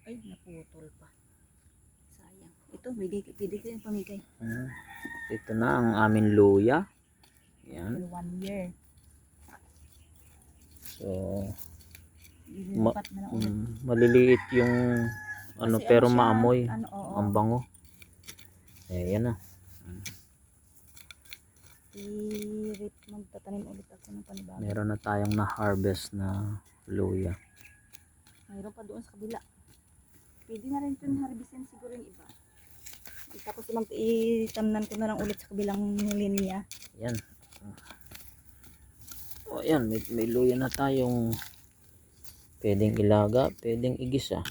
Ay, naputol pa. Sayang. Ito, pwede ko yung pamigay. Ito na ang aming luya. Yan. 1 year. So, Lilipat na lang ulit. maliliit yung ano, Kasi pero siya, maamoy. oo. Ang bango. Yan na. Magtatanim ulit ako ng panibago. Meron na tayong na-harvest na luya. Mayroon pa doon sa kabila. Pwede na rin ito harvestin siguro yung iba. Tapos itamnan ko na lang ulit sa kabilang linya. Yan. O yan, may luya na tayong pwedeng ilaga, pwedeng igisa.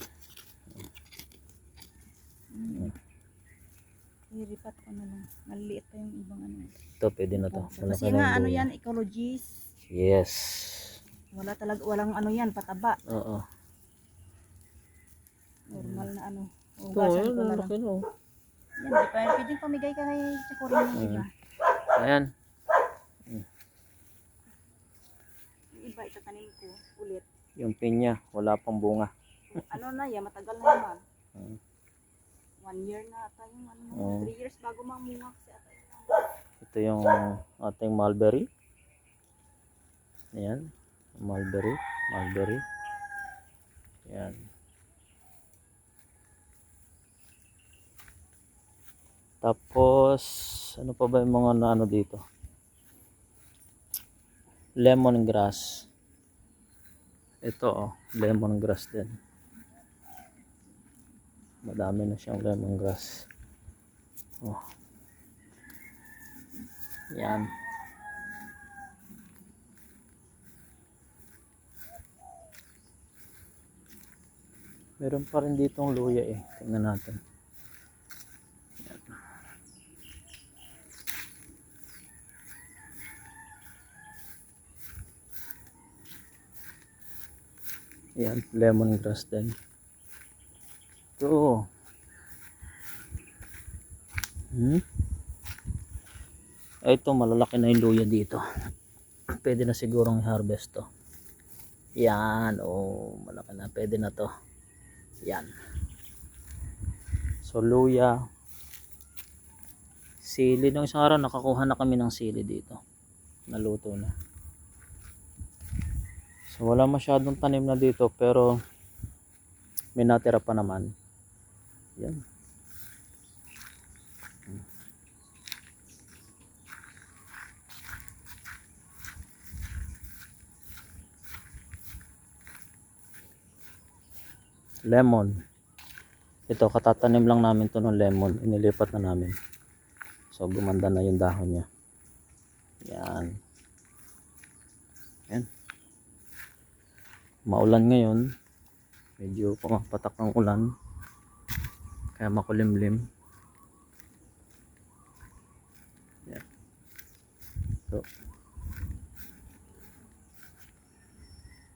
Iripat ko na lang. Maliliit pa yung ibang ano. Ito, pwede na to. Kasi nga ano yan, ecologist. Yes. Walang ano yan, pataba. Oo. Normal na ano. Ugasan ko na lang. Yan, pwedeng pamigay ka kay Chakurin yung iba. Ayan. Yung iba, itatanim ko ulit. Yung pinya, wala pang bunga. Ano na yan, matagal na naman. 1 year na ata yung ano, 3 years bago mamunga kasi ata yun. Ito yung ating mulberry. Ayan. Mulberry. Ayan. Tapos, ano pa ba yung mga ano dito? Lemongrass. Ito, lemongrass din. Madami na siyang lemongrass. Yan. Meron pa rin ditong luya eh. Tingnan natin. Yan, lemongrass din. Ito. Ito, malalaki na yung luya dito. Pwede na sigurong i-harvest to. Yan, malaki na. Pwede na to. Yan. So, luya. Sili. Nung isang araw, nakakuha na kami ng sili dito. Naluto na. So, wala masyadong tanim na dito, pero may natira pa naman. Yan. Lemon. Ito, katatanim lang namin to ng lemon. Inilipat na namin. So, gumanda na yung dahon niya. Yan. Yan. Maulan ngayon. Medyo pumapatak ng ulan. Kaya makulimlim. Yan. So,